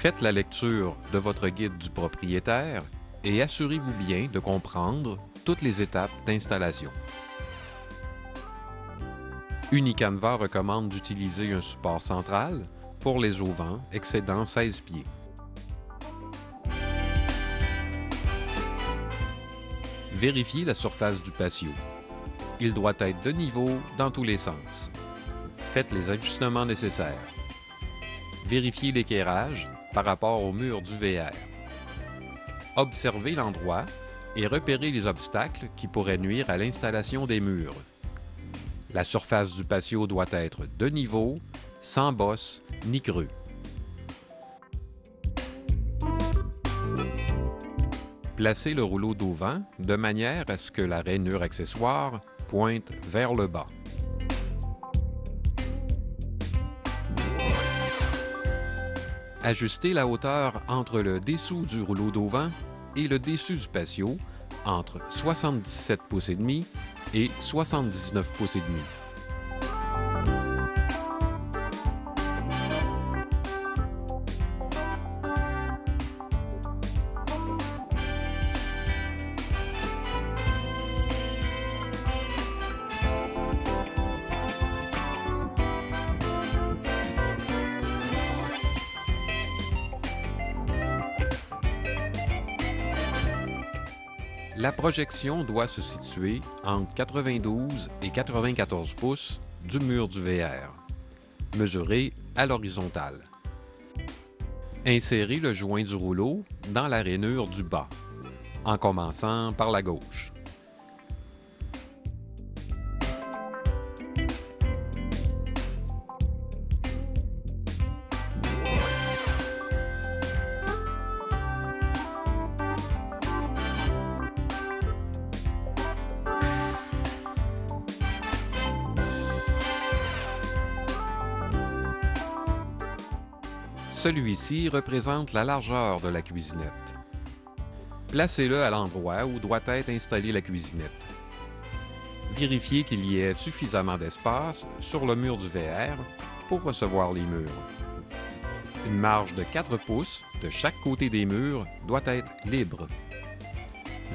Faites la lecture de votre guide du propriétaire et assurez-vous bien de comprendre toutes les étapes d'installation. Unicanva recommande d'utiliser un support central pour les auvents excédant 16 pieds. Vérifiez la surface du patio. Il doit être de niveau dans tous les sens. Faites les ajustements nécessaires. Vérifiez l'équerrage par rapport au mur du VR. Observez l'endroit et repérez les obstacles qui pourraient nuire à l'installation des murs. La surface du patio doit être de niveau, sans bosse ni creux. Placez le rouleau d'auvent de manière à ce que la rainure accessoire pointe vers le bas. Ajustez la hauteur entre le dessous du rouleau d'auvent et le dessus du patio entre 77 pouces et demi et 79 pouces et demi. La projection doit se situer entre 92 et 94 pouces du mur du VR, mesuré à l'horizontale. Insérez le joint du rouleau dans la rainure du bas, en commençant par la gauche. Celui-ci représente la largeur de la cuisinette. Placez-le à l'endroit où doit être installée la cuisinette. Vérifiez qu'il y ait suffisamment d'espace sur le mur du VR pour recevoir les murs. Une marge de 4 pouces de chaque côté des murs doit être libre.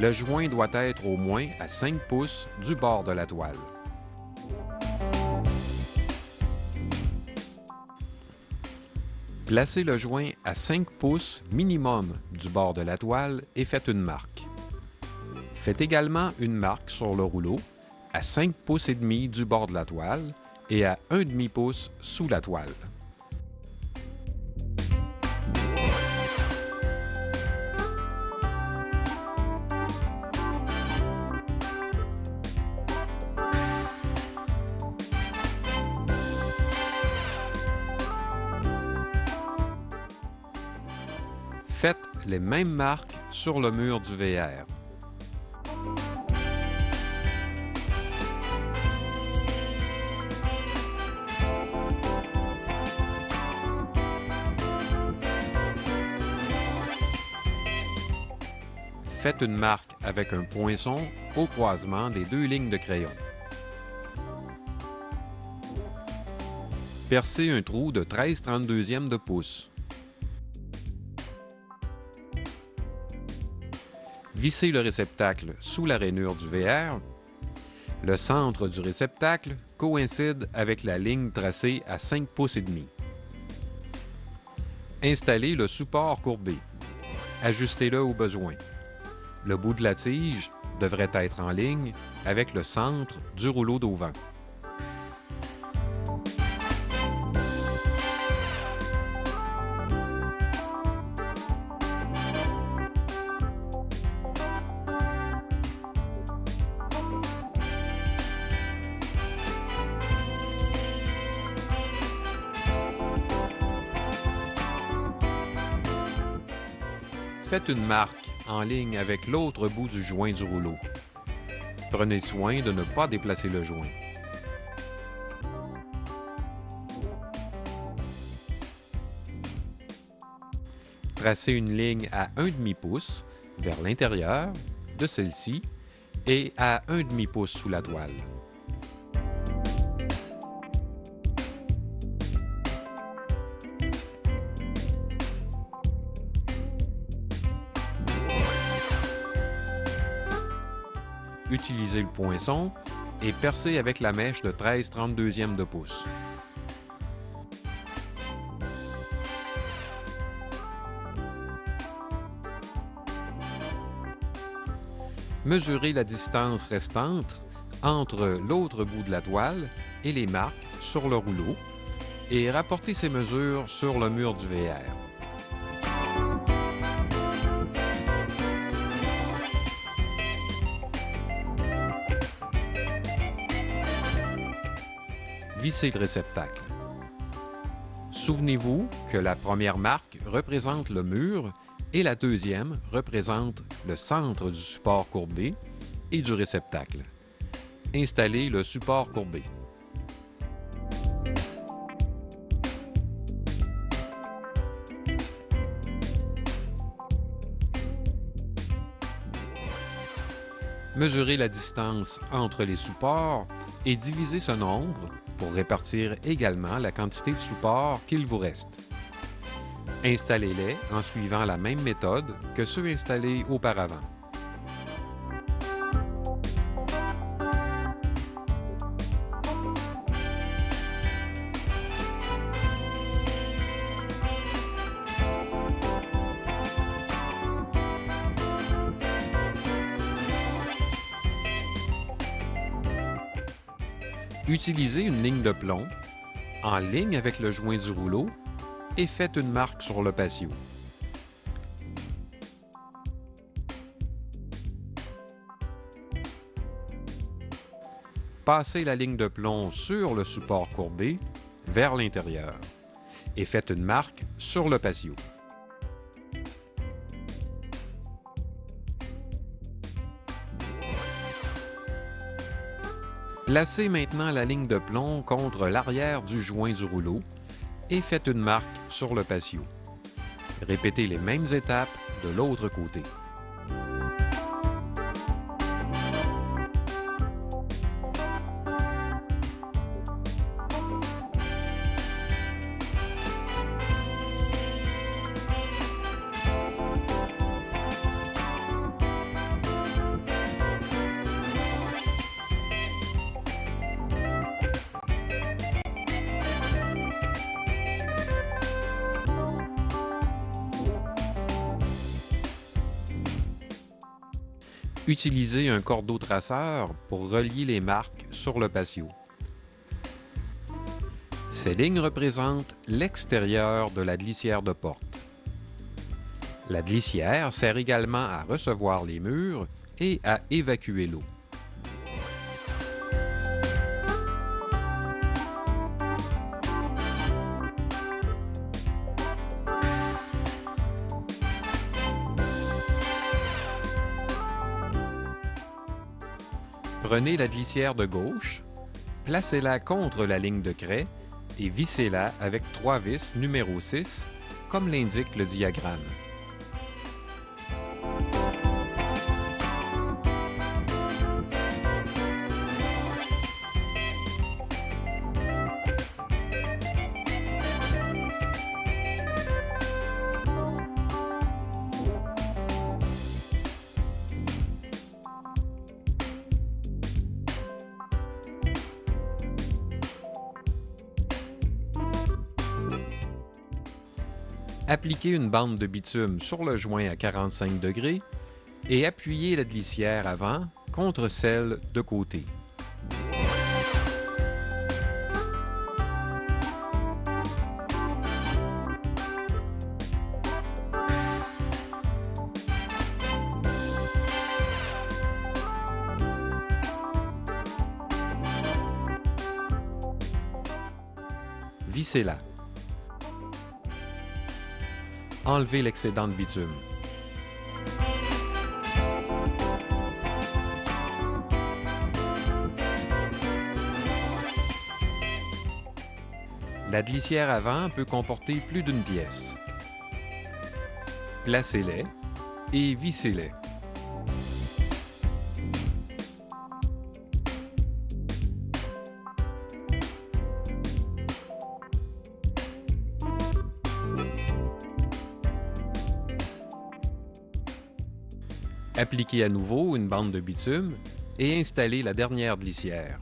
Le joint doit être au moins à 5 pouces du bord de la toile. Placez le joint à 5 pouces minimum du bord de la toile et faites une marque. Faites également une marque sur le rouleau à 5 pouces et demi du bord de la toile et à 1,5 pouce sous la toile. Faites les mêmes marques sur le mur du VR. Faites une marque avec un poinçon au croisement des deux lignes de crayon. Percez un trou de 13/32 de pouce. Vissez le réceptacle sous la rainure du VR. Le centre du réceptacle coïncide avec la ligne tracée à 5 pouces et demi. Installez le support courbé. Ajustez-le au besoin. Le bout de la tige devrait être en ligne avec le centre du rouleau d'auvent. Faites une marque en ligne avec l'autre bout du joint du rouleau. Prenez soin de ne pas déplacer le joint. Tracez une ligne à 1,5 pouce vers l'intérieur de celle-ci et à 1,5 pouce sous la toile. Utilisez le poinçon et percez avec la mèche de 13/32 de pouce. Mesurez la distance restante entre l'autre bout de la toile et les marques sur le rouleau et rapportez ces mesures sur le mur du VR. Vissez le réceptacle. Souvenez-vous que la première marque représente le mur et la deuxième représente le centre du support courbé et du réceptacle. Installez le support courbé. Mesurez la distance entre les supports et divisez ce nombre pour répartir également la quantité de supports qu'il vous reste. Installez-les en suivant la même méthode que ceux installés auparavant. Utilisez une ligne de plomb en ligne avec le joint du rouleau et faites une marque sur le patio. Passez la ligne de plomb sur le support courbé vers l'intérieur et faites une marque sur le patio. Placez maintenant la ligne de plomb contre l'arrière du joint du rouleau et faites une marque sur le patio. Répétez les mêmes étapes de l'autre côté. Utilisez un cordeau traceur pour relier les marques sur le patio. Ces lignes représentent l'extérieur de la glissière de porte. La glissière sert également à recevoir les murs et à évacuer l'eau. Prenez la glissière de gauche, placez-la contre la ligne de craie et vissez-la avec 3 vis numéro 6, comme l'indique le diagramme. Appliquez une bande de bitume sur le joint à 45 degrés et appuyez la glissière avant contre celle de côté. Vissez-la. Enlevez l'excédent de bitume. La glissière avant peut comporter plus d'une pièce. Placez-les et vissez-les. Appliquez à nouveau une bande de bitume et installer la dernière glissière.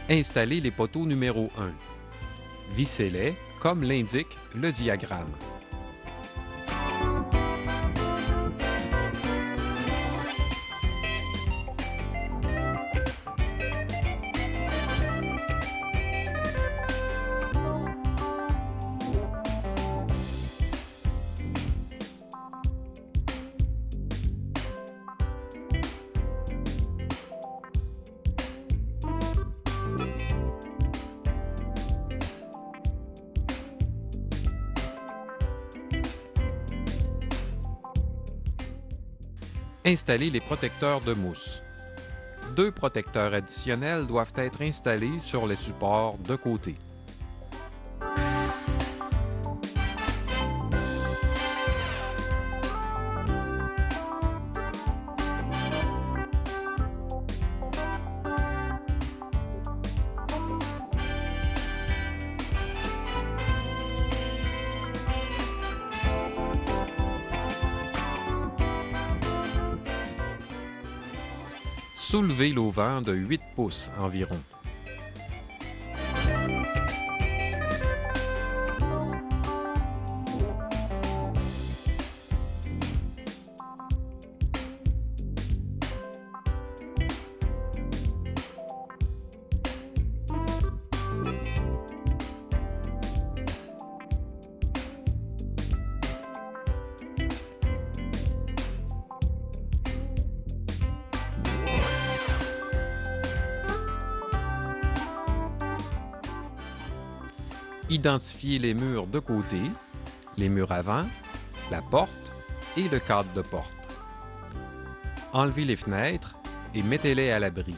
Installez les poteaux numéro 1. Vissez-les comme l'indique le diagramme. Installez les protecteurs de mousse. 2 protecteurs additionnels doivent être installés sur les supports de côté. Soulevez l'auvent de 8 pouces environ. Identifiez les murs de côté, les murs avant, la porte et le cadre de porte. Enlevez les fenêtres et mettez-les à l'abri.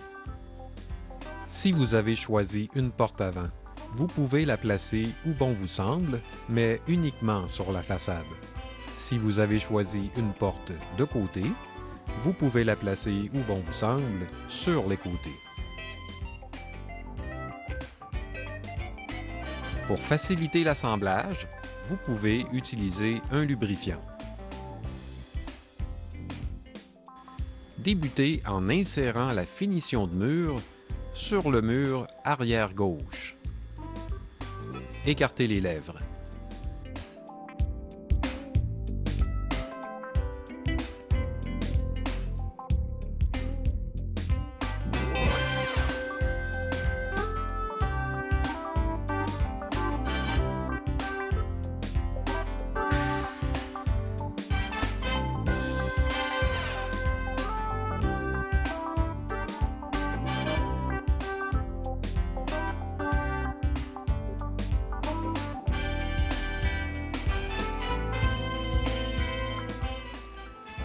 Si vous avez choisi une porte avant, vous pouvez la placer où bon vous semble, mais uniquement sur la façade. Si vous avez choisi une porte de côté, vous pouvez la placer où bon vous semble, sur les côtés. Pour faciliter l'assemblage, vous pouvez utiliser un lubrifiant. Débutez en insérant la finition de mur sur le mur arrière gauche. Écartez les lèvres.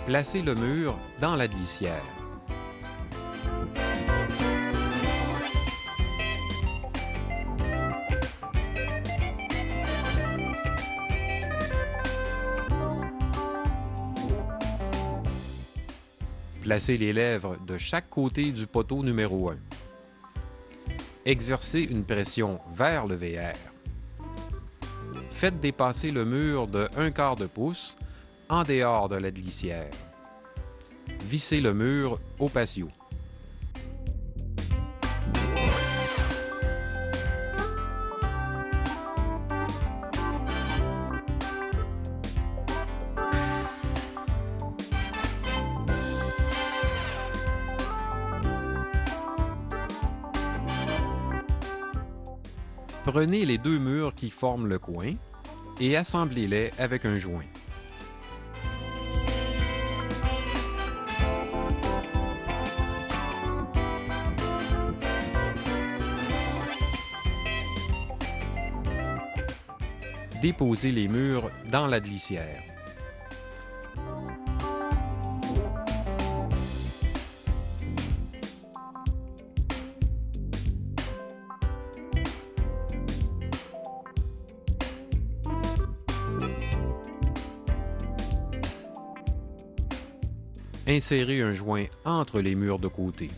Placez le mur dans la glissière. Placez les lèvres de chaque côté du poteau numéro 1. Exercez une pression vers le VR. Faites dépasser le mur de 1/4 de pouce en dehors de la glissière. Vissez le mur au patio. Prenez les 2 murs qui forment le coin et assemblez-les avec un joint. Déposez les murs dans la glissière. Insérez un joint entre les murs de côté.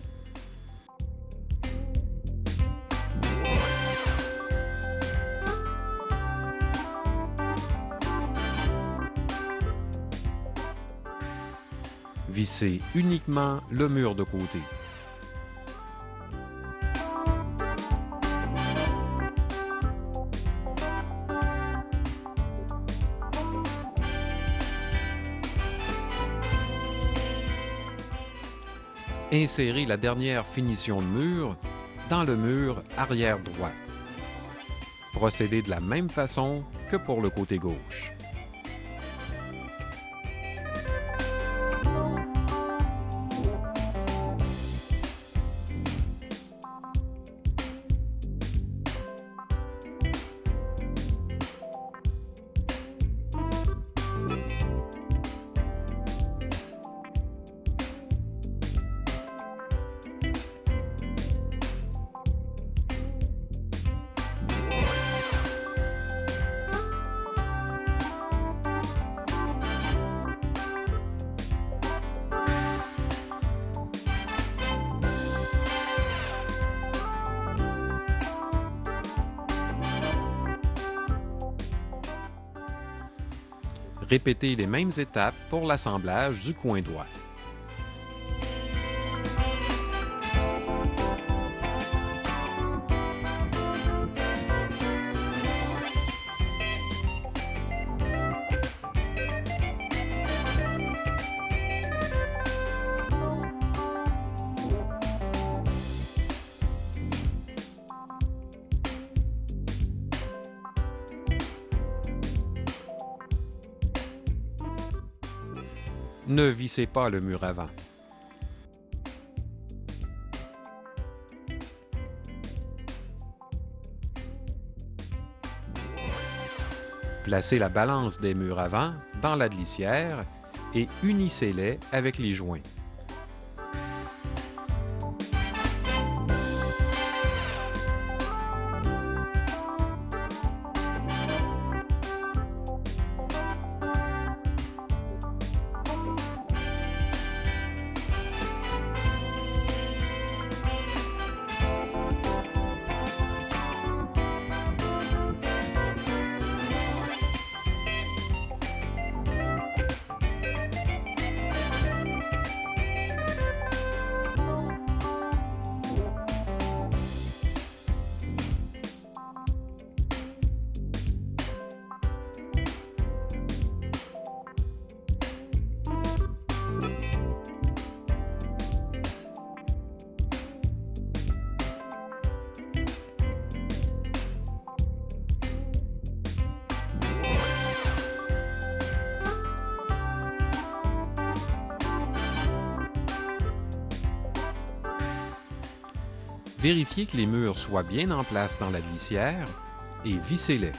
Vissez uniquement le mur de côté. Insérez la dernière finition de mur dans le mur arrière droit. Procédez de la même façon que pour le côté gauche. Répétez les mêmes étapes pour l'assemblage du coin droit. Ne vissez pas le mur avant. Placez la balance des murs avant dans la glissière et unissez-les avec les joints. Vérifiez que les murs soient bien en place dans la glissière et vissez-les.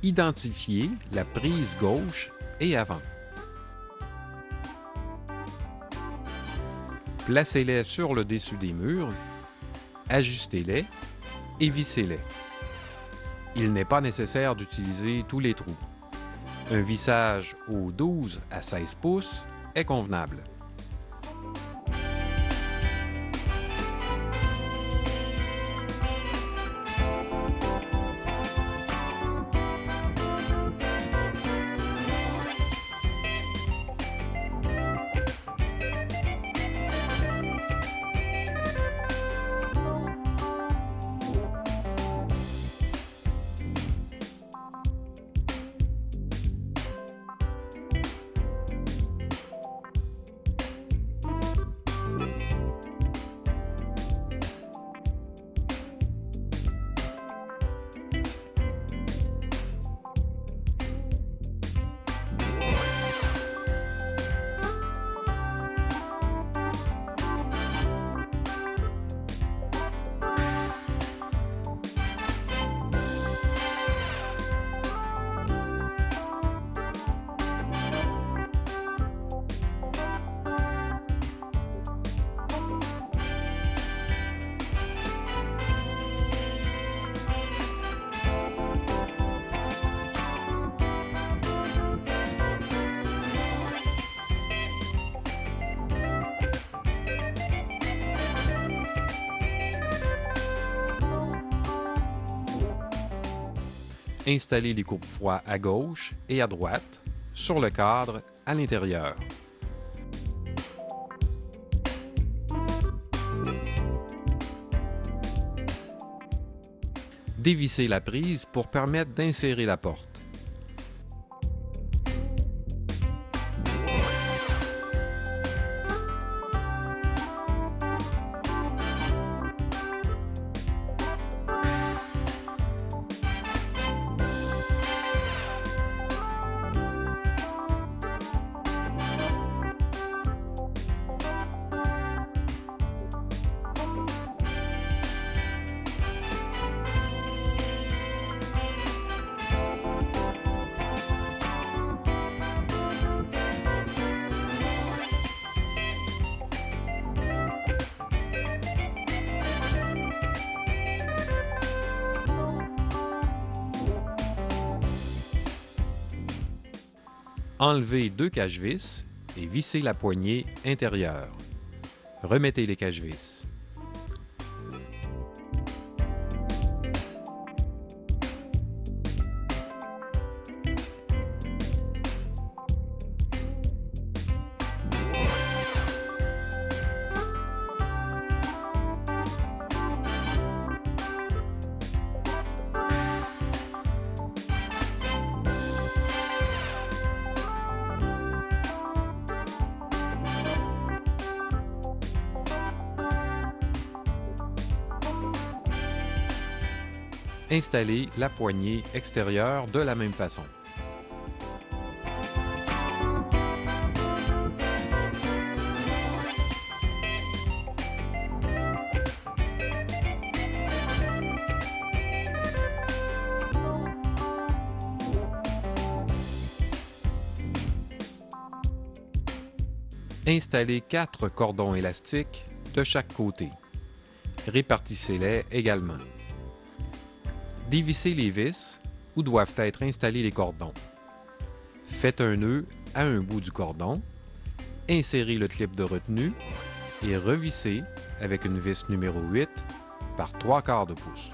Identifiez la prise gauche et avant. Placez-les sur le dessus des murs, ajustez-les et vissez-les. Il n'est pas nécessaire d'utiliser tous les trous. Un vissage aux 12 à 16 pouces est convenable. Installez les coupe-froids à gauche et à droite, sur le cadre à l'intérieur. Dévissez la prise pour permettre d'insérer la porte. Enlevez 2 cache-vis et vissez la poignée intérieure. Remettez les cache-vis. Installez la poignée extérieure de la même façon. Installez 4 cordons élastiques de chaque côté. Répartissez-les également. Dévissez les vis où doivent être installés les cordons. Faites un nœud à un bout du cordon, insérez le clip de retenue et revissez avec une vis numéro 8 par 3/4 de pouce.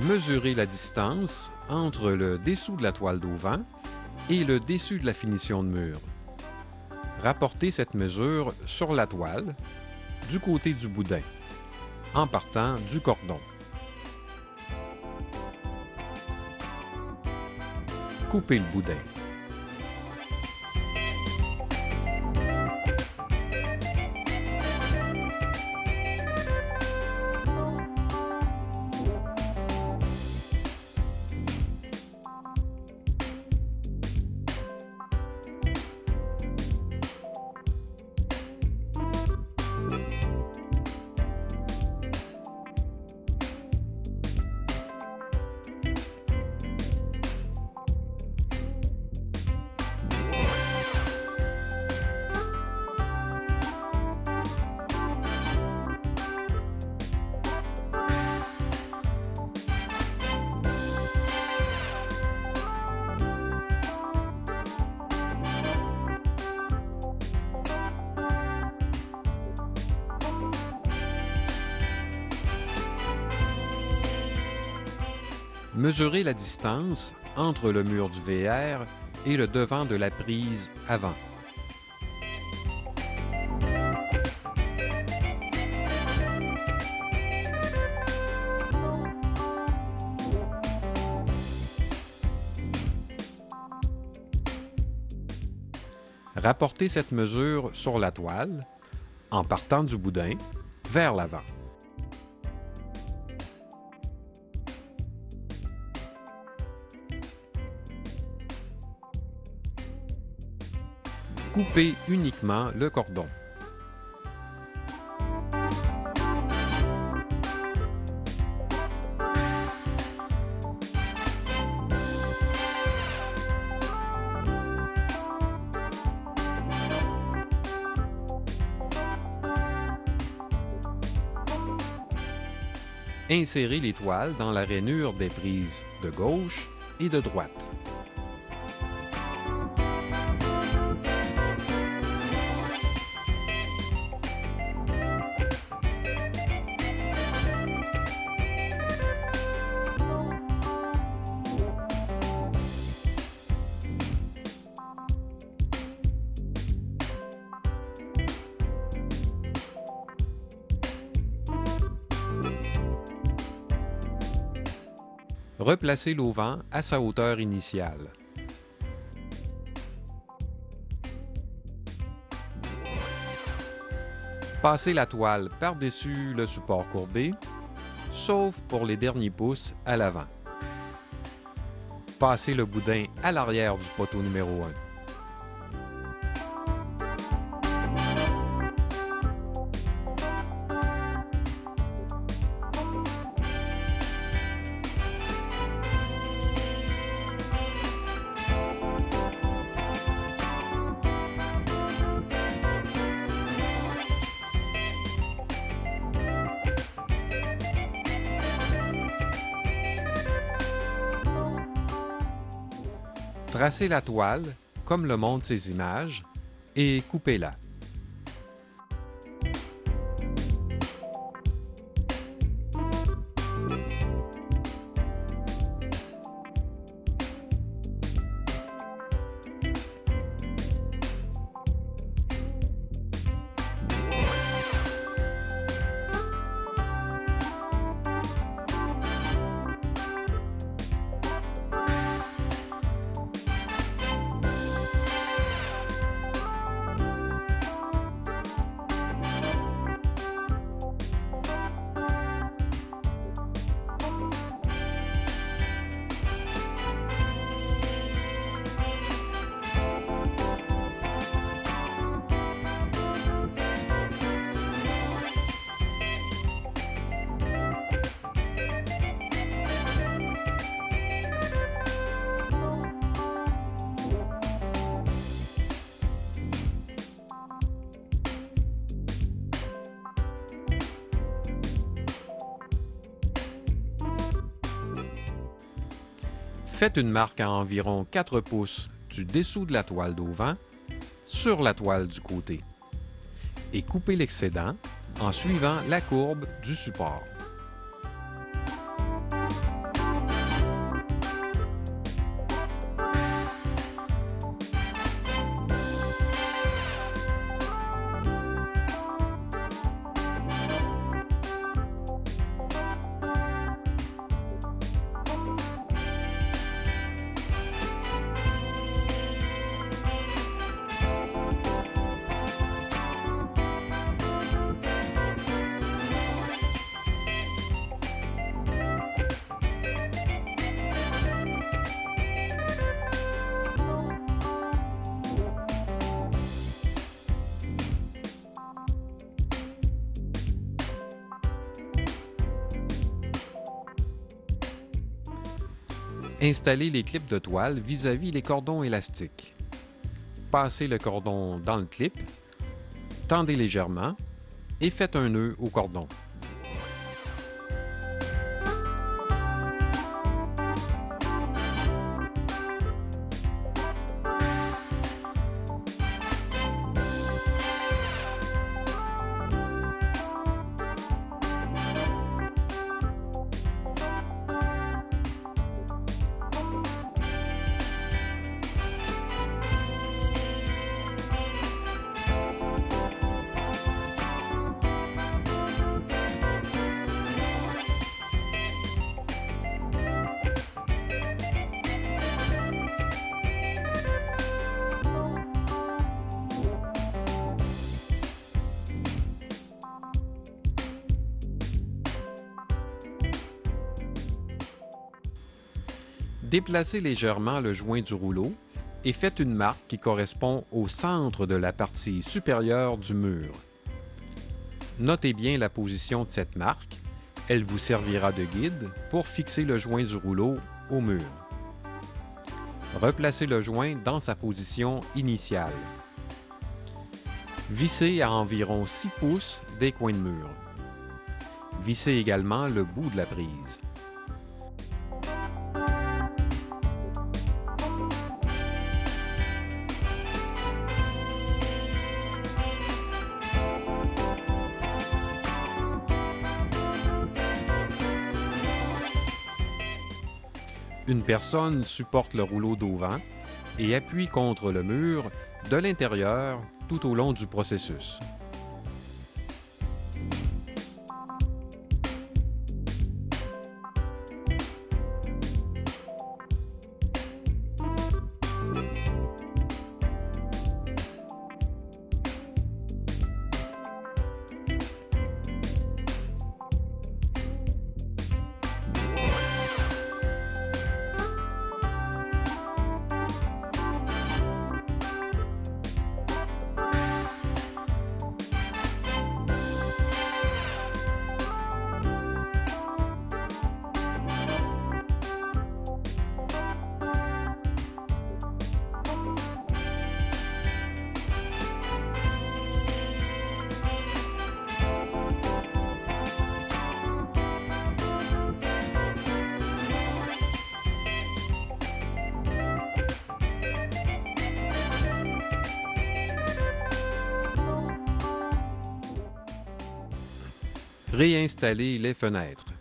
Mesurez la distance entre le dessous de la toile d'auvent et le dessus de la finition de mur. Rapportez cette mesure sur la toile, du côté du boudin, en partant du cordon. Coupez le boudin. Mesurez la distance entre le mur du VR et le devant de la prise avant. Rapportez cette mesure sur la toile en partant du boudin vers l'avant. Coupez uniquement le cordon. Insérez les toiles dans la rainure des prises de gauche et de droite. Replacez l'auvent à sa hauteur initiale. Passez la toile par-dessus le support courbé, sauf pour les derniers pouces à l'avant. Passez le boudin à l'arrière du poteau numéro 1. Tracez la toile, comme le montrent ces images, et coupez-la. Faites une marque à environ 4 pouces du dessous de la toile d'auvent sur la toile du côté et coupez l'excédent en suivant la courbe du support. Installez les clips de toile vis-à-vis les cordons élastiques. Passez le cordon dans le clip, tendez légèrement et faites un nœud au cordon. Déplacez légèrement le joint du rouleau et faites une marque qui correspond au centre de la partie supérieure du mur. Notez bien la position de cette marque, elle vous servira de guide pour fixer le joint du rouleau au mur. Replacez le joint dans sa position initiale. Vissez à environ 6 pouces des coins de mur. Vissez également le bout de la prise. Une personne supporte le rouleau d'auvent et appuie contre le mur de l'intérieur tout au long du processus. Réinstaller les fenêtres.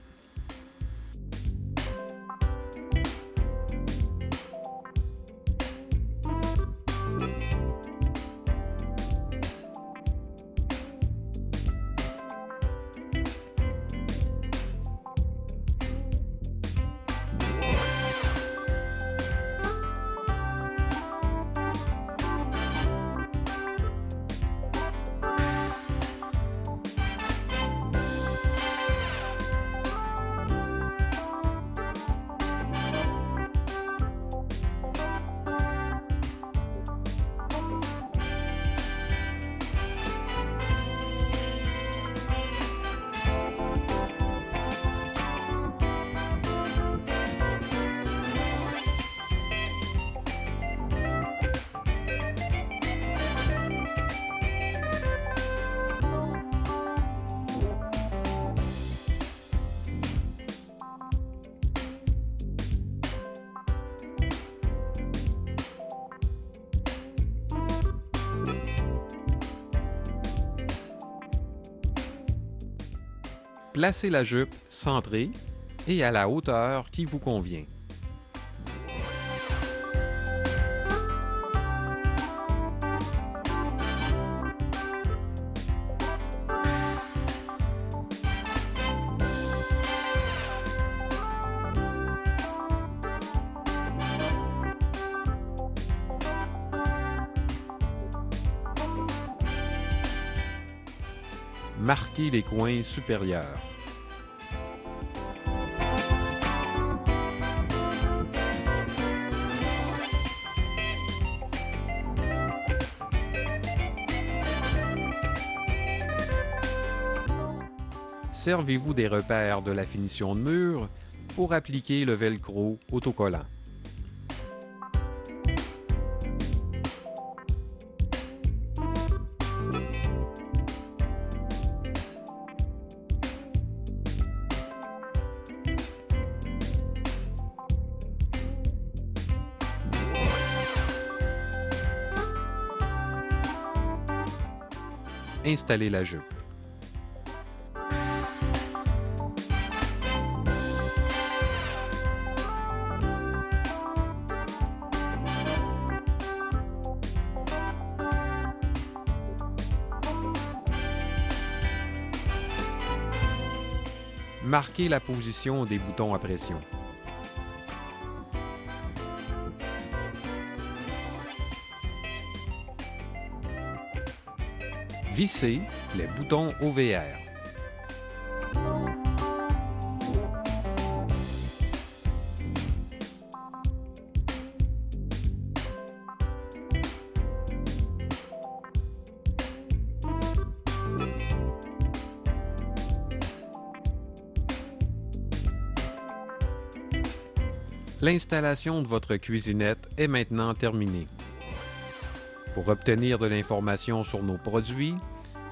Placez la jupe centrée et à la hauteur qui vous convient. Marquez les coins supérieurs. Servez-vous des repères de la finition de mur pour appliquer le velcro autocollant. Installer la jupe. Marquez la position des boutons à pression. Vissez les boutons OVR. L'installation de votre cuisinette est maintenant terminée. Pour obtenir de l'information sur nos produits,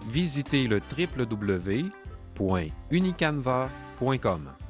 visitez le www.unicanva.com.